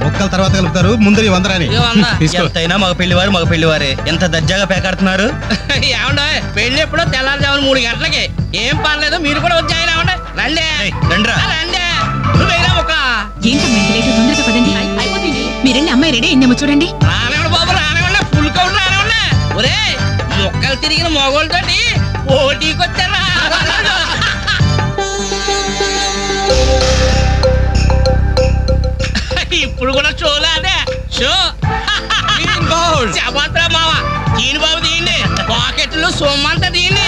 ఒక్కల తర్వాత కలుపుతారు, ముందు నీ 100 రాని తీసుకో. ఎంతైనా మగ పెళ్లివారే ఎంత దర్జాగా పేకాడుతున్నారు. ఏమండే పెళ్లి ఎప్పుడో తెల్లారుజామున 3 గంటలకి. ఏం పర్లేదు, మీరు కూడా వచ్చాయి రావండి. రండి రండిరా. రండి, నువ్వేనా ఒక ఏంటమ్మా ఇంత లేటు? తొందరగా పదండి. అయిపోతుంది. మీరెళ్ళి అమ్మాయి రెడీ అయిందేమో చూడండి. రానివ్వండి బాబు, రానివ్వండి. ఫుల్ కౌంట్ రానివ్వండి. ఒరే, మొక్కలు తిరిగిన మొగోళ్ళతోటి పోటీకి వచ్చారా? ఇప్పుడు కూడా షోలానే షో. చెప్పత్రా మావ, తీయండి బాబు, తీయండి. పాకెట్లో సొమ్మంతా తీయండి.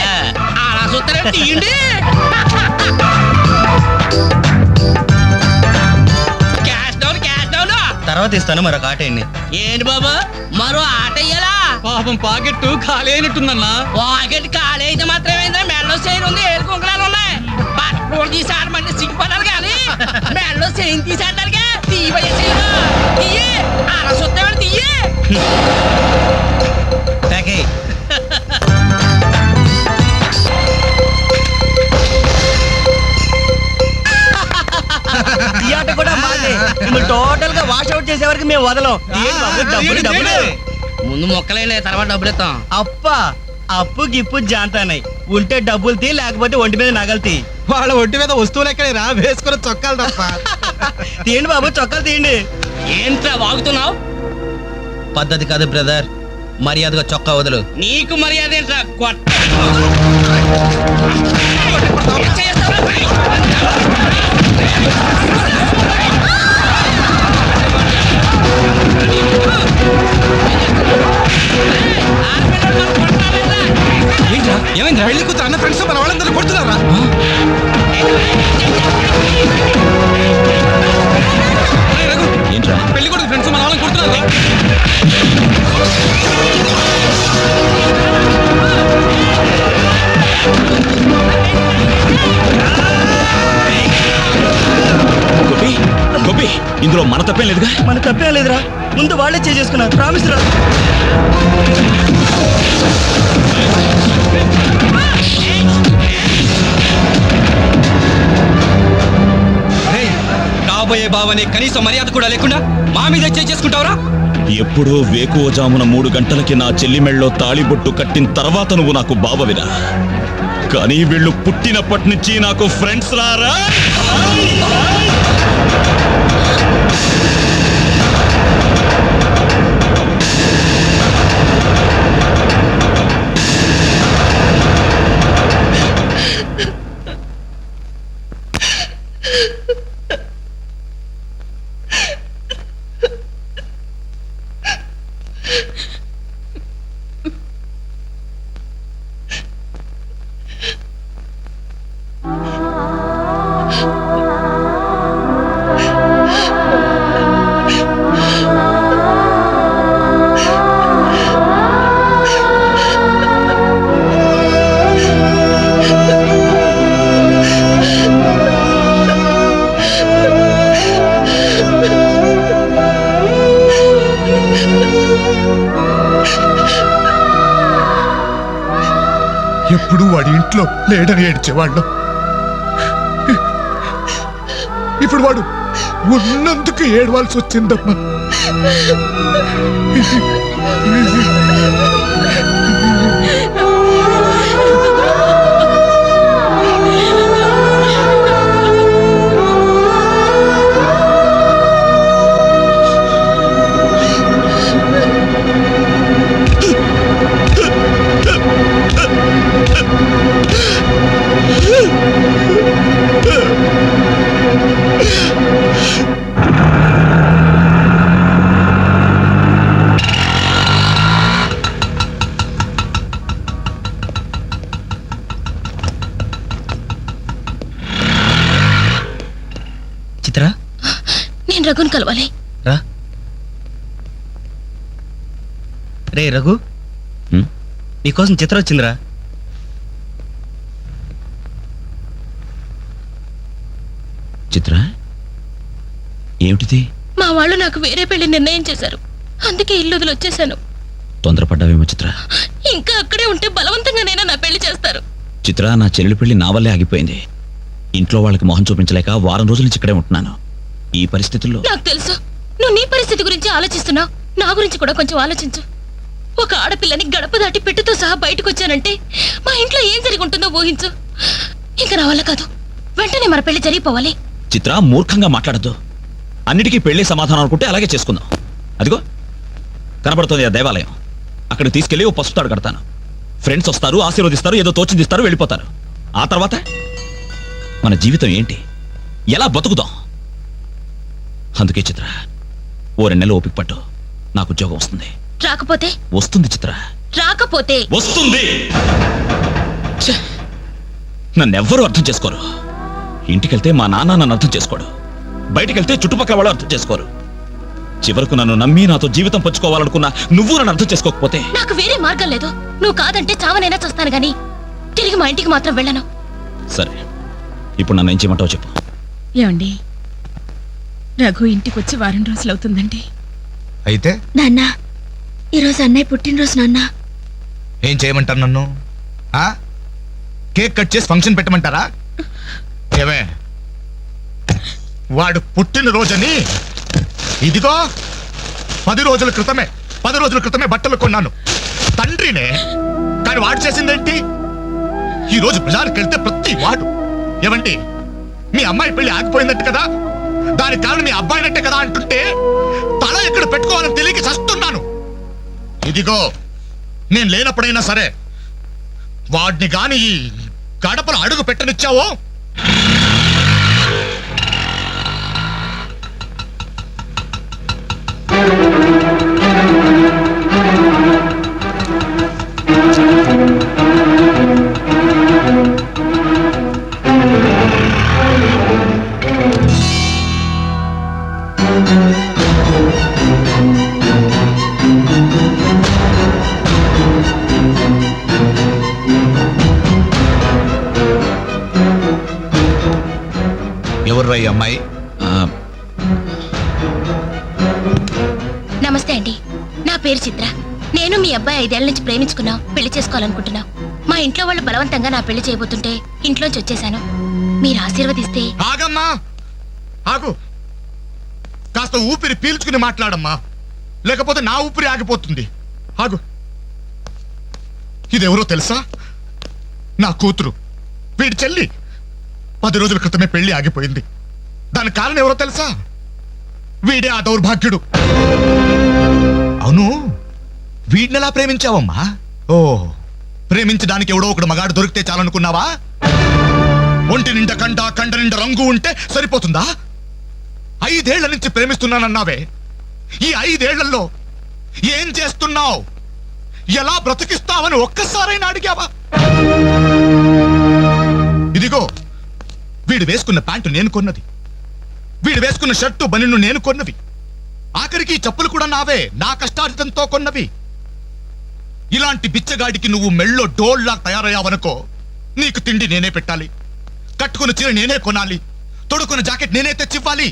అలా చూస్తారా, తీయండి. Cash down, cash down. తర్వాత ఇస్తాను, మరొక ఆట ఏంటి? ఏంటి బాబు, మరో ఆట అయ్యాలా? పాపం పాకెట్ ఖాళీ అయినట్టుందన్నా. పాకెట్ ఖాళీ అయితే మాత్రమేంద్రా, మెడలో చైన్ ఉంది, ఏడు కుంకలాలు ఉన్నాయి. పట్టుకోడు తీసి ఆడమంటే సిగ్గుపడాలి కానీ మెడలో చైన్ తీసి ఆడడానికి తీయబడి తీయే అలా చూస్తామని తీయే. ప్యాకే. ఈ ఆట కూడా మాదే. టోటల్ గా వాష్ అవుట్ చేసే వరకు మేము వదలం. డబ్బులు ముందు మొక్కలైనా తర్వాత డబ్బులు ఇస్తాం. అప్పు గిప్పు జాంతానాయి. ఉంటే డబ్బులు తీ, లేకపోతే ఒంటి మీద నగలు తీ. వాళ్ళ ఒంటి మీద వస్తువులు ఎక్కడ రా, వేసుకుని చొక్కాలు తప్ప. తీయండి బాబు, చొక్కాలు తీయండి. ఏంట్రా వాగుతున్నావు? పద్ధతి కాదు బ్రదర్, మర్యాదగా చొక్కా వదులు. నీకు మర్యాద ఏంట్రా? కొట్ట ఏమైంది? పెళ్లి కూతురు అన్న ఫ్రెండ్స్ మన వాళ్ళందరూ కొడుతున్నారా? పెళ్లి కొడుకు ఫ్రెండ్స్ మన వాళ్ళని కొడుతున్నారా? గోపి, ఇందులో మన తప్పేం లేదుగా? మన తప్పేం లేదురా, ముందు వాళ్ళే చేసుకున్నారు. ప్రామిస్ రా. కాబోయే బావని కనీసం మర్యాద కూడా లేకుండా మా మీద చేసుకుంటావురా? ఎప్పుడో వేకువజామున 3 గంటలకి నా చెల్లి మెళ్ళలో తాళిబొట్టు కట్టిన తర్వాత నువ్వు నాకు బావవిరా. కానీ వీళ్ళు పుట్టినప్పటి నుంచి నాకు ఫ్రెండ్స్ రారా. ఎప్పుడు వాడి ఇంట్లో లేడని ఏడ్చేవాళ్ళు. ఇప్పుడు వాడు ఉన్నందుకు ఏడవాల్సి వచ్చిందమ్మా. చిత్ర, నేను రఘుని కలవాలి. రా. రే రఘు, నీకోసం చిత్ర వచ్చిందిరా. చిత్ర, ఏమిటిది? మా వాళ్ళు నాకు వేరే పెళ్లి నిర్ణయం చేశారు, అందుకే ఇల్లు వదిలి వచ్చేసాను. తొందరపడ్డావేమో చిత్ర. ఇంకా అక్కడే ఉంటే బలవంతంగానైనా నా పెళ్లి చేస్తారు. చిత్ర, నా చెల్లెలి పెళ్లి నా వల్లే ఆగిపోయింది. ఇంట్లో వాళ్ళకి మొహం చూపించలేక వారం రోజుల నుంచి ఇక్కడే ఉంటున్నాను. ఈ పరిస్థితుల్లో నాకు తెలుసు, నువ్వు నీ పరిస్థితి గురించి ఆలోచిస్తున్నావు, నా గురించి కూడా కొంచెం ఆలోచించు. ఒక ఆడపిల్లని గడప దాటి పెట్టుతో సహా బయటకు వచ్చానంటే మా ఇంట్లో ఏం జరిగి ఉంటుందో ఊహించు. ఇంకా నా వల్ల కాదు, వెంటనే మన పెళ్లి జరిగిపోవాలి. చిత్ర, మూర్ఖంగా మాట్లాడద్దు. అన్నిటికీ పెళ్లి సమాధానం అనుకుంటే అలాగే చేసుకుందాం. అదిగో కనబడుతుంది ఆ దేవాలయం. అక్కడికి తీసుకెళ్లి ఓ పసుపు తాడు కడతాను. ఫ్రెండ్స్ వస్తారు, ఆశీర్వదిస్తారు, ఏదో తోచిందిస్తారు, వెళ్ళిపోతారు. ఆ తర్వాత మన జీవితం ఏంటి, ఎలా బతుకుదాం? అందుకే చిత్ర, ఓ 2 నెలలు ఓపిక పట్టు. నాకు ఉద్యోగం వస్తుంది. రాకపోతే? వస్తుంది చిత్ర, రాకపోతే వస్తుంది. ఛే! నన్నెవ్వరూ అర్థం చేసుకోరు. ఇంటికెళ్తే మా నాన్న నన్ను అర్థం చేసుకోడు, బయటికెళ్తే చుట్టుపక్కల వాళ్ళు అర్థం చేసుకోరు. చివరకు నన్ను నమ్మి నాతో జీవితం పంచుకోవాలనుకున్నా నువ్వు నన్ను అర్థం చేసుకోకపోతే నాకు వేరే మార్గం లేదు. నువ్వు కాదంటే చావనైనా చూస్తాను గాని తిరిగి మా ఇంటికి మాత్రం వెళ్ళను. సరే, ఇప్పుడు నన్ను ఏం చేయమంటావు చెప్పు. ఏమండి, రఘు ఇంటికి వచ్చి వారం రోజులు అవుతుందండి. అయితే నాన్న, ఈరోజు అన్నయ్య పుట్టినరోజు నాన్న. ఏం చేయమంటారు నన్ను? కేక్ కట్ చేసి ఫంక్షన్ పెట్టమంటారా? ఏమే, వాడు పుట్టినరోజని ఇదిగో 10 రోజుల క్రితమే బట్టలు కొన్నాను. తండ్రినే, కానీ వాడు చేసిందేంటి? ఈ రోజు బజార్కి వెళ్తే ప్రతి వాడు ఏమండి మీ అమ్మాయి పెళ్లి ఆగిపోయిందట్టు కదా, దానికి కారణం మీ అబ్బాయినట్టే కదా అంటుంటే తల ఎక్కడ పెట్టుకోవాలని తెలియక చస్తున్నాను. ఇదిగో నేను లేనప్పుడైనా సరే వాడిని గాని ఈ గడపలు అడుగు పెట్టనిచ్చావో ఎవర్రా ఈ అమ్మాయి? నమస్తే అండి, నా పేరు చిత్ర. నేను మీ అబ్బాయి 5 ఏళ్ల నుంచి ప్రేమించుకున్నాం, పెళ్లి చేసుకోవాలనుకుంటున్నాం. మా ఇంట్లో వాళ్ళు బలవంతంగా నా పెళ్లి చేయబోతుంటే ఇంట్లోంచి వచ్చేసాను. మీరు ఆశీర్వదిస్తే. ఆగమ్మా, ఆగు. కాస్త ఊపిరి పీల్చుకుని మాట్లాడమ్మా, లేకపోతే నా ఊపిరి ఆగిపోతుంది. ఆగు. ఇదెవరో తెలుసా? నా కూతురు, వీడి చెల్లి. 10 రోజుల క్రితమే పెళ్లి ఆగిపోయింది. దానికి కారణం ఎవరో తెలుసా? వీడే ఆ దౌర్భాగ్యుడు. అవును, వీడినెలా ప్రేమించావమ్మా? ఓ, ప్రేమించడానికి ఎవడో ఒకడు మగాడు దొరికితే చాలనుకున్నావా? ఒంటి నిండా కండ నిండా రంగు ఉంటే సరిపోతుందా? 5 ఏళ్ల నుంచి ప్రేమిస్తున్నానన్నావే, ఈ 5 ఏళ్లలో ఏం చేస్తున్నావు? ఎలా బ్రతికిస్తావని ఒక్కసారైనా అడిగావా? ఇదిగో వీడు వేసుకున్న ప్యాంటు నేను కొన్నది, వీడు వేసుకున్న షర్టు బనిను నేను కొన్నవి, ఆఖరికి చెప్పులు కూడా నావే, నా కష్టార్జితంతో కొన్నవి. ఇలాంటి బిచ్చగాడికి నువ్వు మెళ్ళో డోల్లా తయారయ్యావనుకో, నీకు తిండి నేనే పెట్టాలి, కట్టుకున్న చీర నేనే కొనాలి, తొడుకున్న జాకెట్ నేనే తెచ్చివ్వాలి.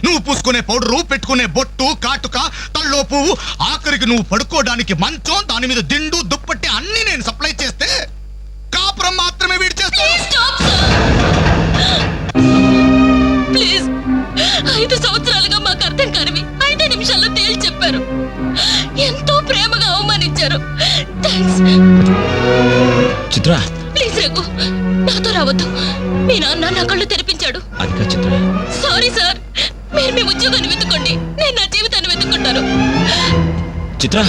నువ్వు పూసుకునే పౌడరు, పెట్టుకునే బొట్టు, కాటుక, తల్లో పువ్వు, ఆఖరికి నువ్వు పడుకోవడానికి మంచం, దాని మీద దిండు, దుప్పట్టి అన్ని నేను సప్లై చేస్తే కాపురం మాత్రమే వీడి చేస్తాను. ప్లీజ్, 5 సంవత్సరాలుగా మాకు అర్థం కానివి 5 నిమిషాల్లో తేల్చి చెప్పారు. ఎంతో ప్రేమగా అవమానించారు. థాంక్స్. చిత్ర, ప్లీజ్ రఘు, నాతో రావద్దు. మీ నాన్న నా కళ్ళు తెరిపించాడు. అది కాదు చిత్ర. సారీ సార్, మీరు మీ ఉద్యోగాన్ని వెతుక్కోండి, నేను నా జీవితాన్ని వెతుక్కుంటాను. చిత్ర,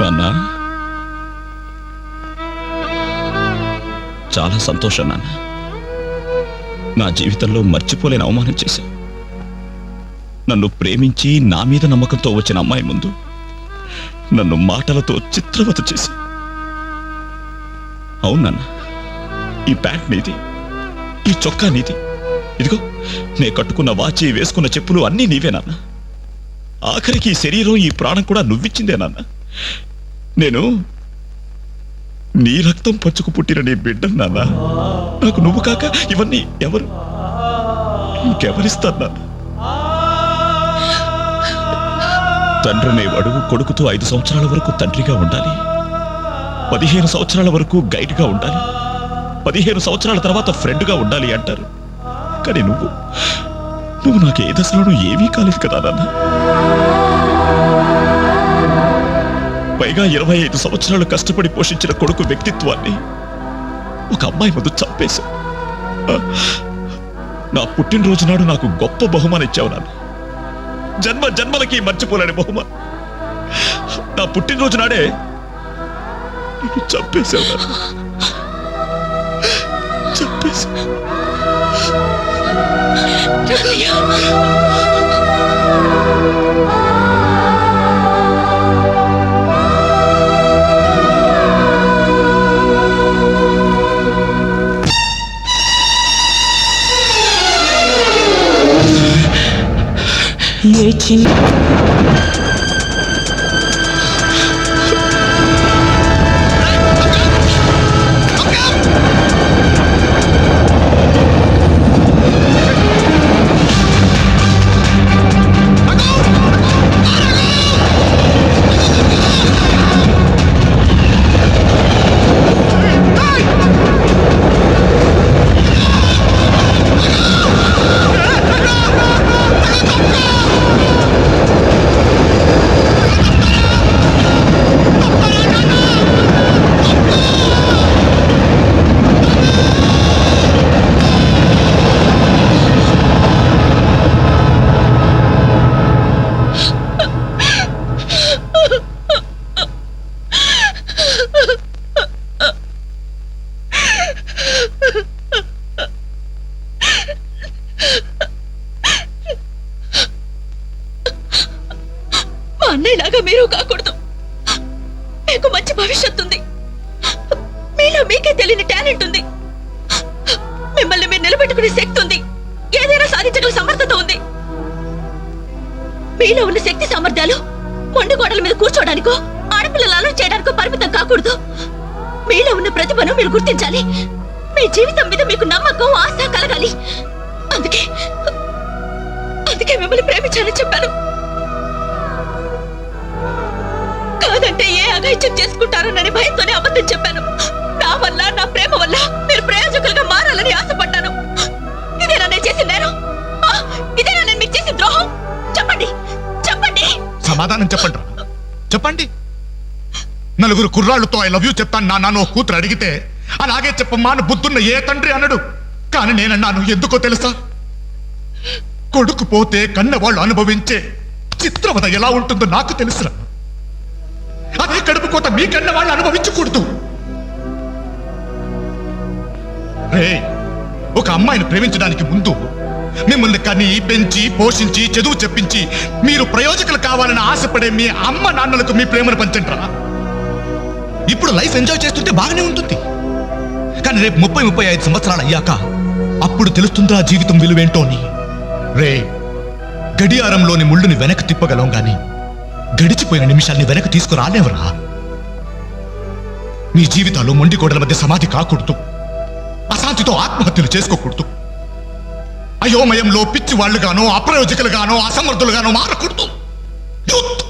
నాన్న, చాలా సంతోషం నాన్న. నా జీవితంలో మర్చిపోలేని అవమానం చేశావు. నన్ను ప్రేమించి నా మీద నమ్మకంతో వచ్చిన అమ్మాయి ముందు నన్ను మాటలతో చిత్రవత చేసి. అవునన్నా, ఈ ప్యాంట్ నీది, ఈ చొక్కా నీది, ఇదిగో నే కట్టుకున్న వాచి, వేసుకున్న చెప్పులు అన్నీ నీవే నాన్న. ఆఖరికి ఈ శరీరం, ఈ ప్రాణం కూడా నువ్విచ్చిందే నాన్న. నేను నీ రక్తం పంచుకు పుట్టిన నీ బిడ్డను నాన్న. నాకు నువ్వు కాక ఇవన్నీ ఎవరు, ఇంకెవరిస్తారు నాన్న? తండ్రి అనేవాడు కొడుకుతో 5 సంవత్సరాల వరకు తండ్రిగా ఉండాలి, 15 సంవత్సరాల వరకు గైడ్గా ఉండాలి, 15 సంవత్సరాల తర్వాత ఫ్రెండ్గా ఉండాలి అంటారు. కానీ నువ్వు నాకు ఏ దశలోనూ ఏమీ కాలేదు కదా నాన్న. పైగా 25 సంవత్సరాలు కష్టపడి పోషించిన కొడుకు వ్యక్తిత్వాన్ని ఒక అమ్మాయి ముందు చంపేశా. నా పుట్టినరోజు నాడు నాకు గొప్ప బహుమానం ఇచ్చావు నాన్న, జన్మ జన్మలకి మర్చిపోలేని బహుమానం. నా పుట్టినరోజు నాడే నిన్ను చంపేశావు నాన్న, చంపేశావు. ఏ చిన్న అన్నయ్యలాగా మీరు కాకూడదు. మీకు మంచి భవిష్యత్తు ఉంది, మీలో మీకే తెలియని టాలెంట్ ఉంది, మిమ్మల్ని మీరు నిలబెట్టుకునే శక్తి ఉంది, ఏదైనా సాధించగల సమర్థత ఉంది. మీలో ఉన్న శక్తి సామర్థ్యాలు మొండి గోడల మీద కూర్చోడానికో ఆడపిల్లలు అలర్ట్ చేయడానికో పరిమితం కాకూడదు. మీలో ఉన్న ప్రతిభను మీరు గుర్తించాలి. మీ జీవితం మీద మీకు నమ్మకం, ఆశ కలగాలి. అందుకే మిమ్మల్ని ప్రేమించాలని చెప్పాను. కాదంటే ఏ అఘాయిత్యం చేసుకుంటారనని భయంతోనే అబద్ధం చెప్పాను. నా వల్ల, నా ప్రేమ వల్ల మీరు ప్రయోజకులుగా మారాలని ఆశపడ్డాను. ఇదేనా నేను చేసిన నేరం? ఇదేనా నేను మీకు చేసిన ద్రోహం? చెప్పండి, చెప్పండి. సమాధానం చెప్పండి రా. చెప్పండి. నలుగురు కుర్రాళ్ళతో ఐ లవ్ యూ చెప్తాను నాన్న కూతురు అడిగితే అలాగే చెప్పమ్మా అని బుద్ధున్న ఏ తండ్రి అనడు. కానీ నేనన్నాను. ఎందుకో తెలుసా? కొడుకు పోతే కన్నవాళ్ళు అనుభవించే చిత్రవద ఎలా ఉంటుందో నాకు తెలుసురా. అదే కడుపు కోత మీ కన్న వాళ్ళు అనుభవించకూడదు. రే, ఒక అమ్మాయిని ప్రేమించడానికి ముందు మిమ్మల్ని కని పెంచి పోషించి చదువు చెప్పించి మీరు ప్రయోజకులు కావాలని ఆశపడే మీ అమ్మ నాన్నలకు మీ ప్రేమను పంచండి రా. ఇప్పుడు లైఫ్ ఎంజాయ్ చేస్తుంటే బాగానే ఉంటుంది, కానీ రేపు 30-35 సంవత్సరాలు అయ్యాక అప్పుడు తెలుస్తుందా జీవితం విలువేంటో అని. రే, గడియారంలోని ముళ్ళుని వెనక్కి తిప్పగలం గాని గడిచిపోయిన నిమిషాల్ని వెనక్కి తీసుకురాలేవరా. మీ జీవితాలు మొండి గోడల మధ్య సమాధి కాకూడదు, అశాంతితో ఆత్మహత్యలు చేసుకోకూడదు, అయోమయంలో పిచ్చి వాళ్ళుగానో అప్రయోజకులుగానో అసమర్థులుగానో మారకూడదు. యూత్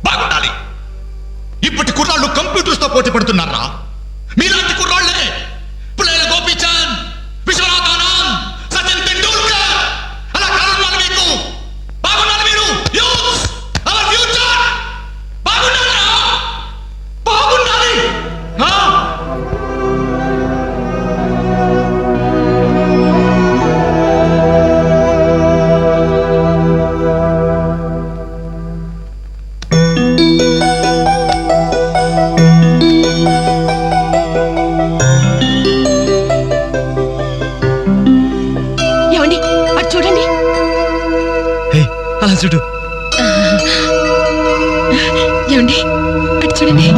బాగుండాలి. ఇప్పటి కుర్రాళ్ళు కంప్యూటర్స్ తో పోటీ పడుతున్నారా? మీలాంటి కుర్రాళ్ళే పుల్లెల గోపీచంద్, విశ్వనాథ్ ఆనంద్, సచిన్ టెండూల్కర్ అలా కారణాలు మీకు. బాగుండాలి మీరు. Youth our future. బాగుండాలి, బాగుండాలి. ఏమండి, అటు చూడండి. అలా చూడు. ఏమండి, అటు చూడండి.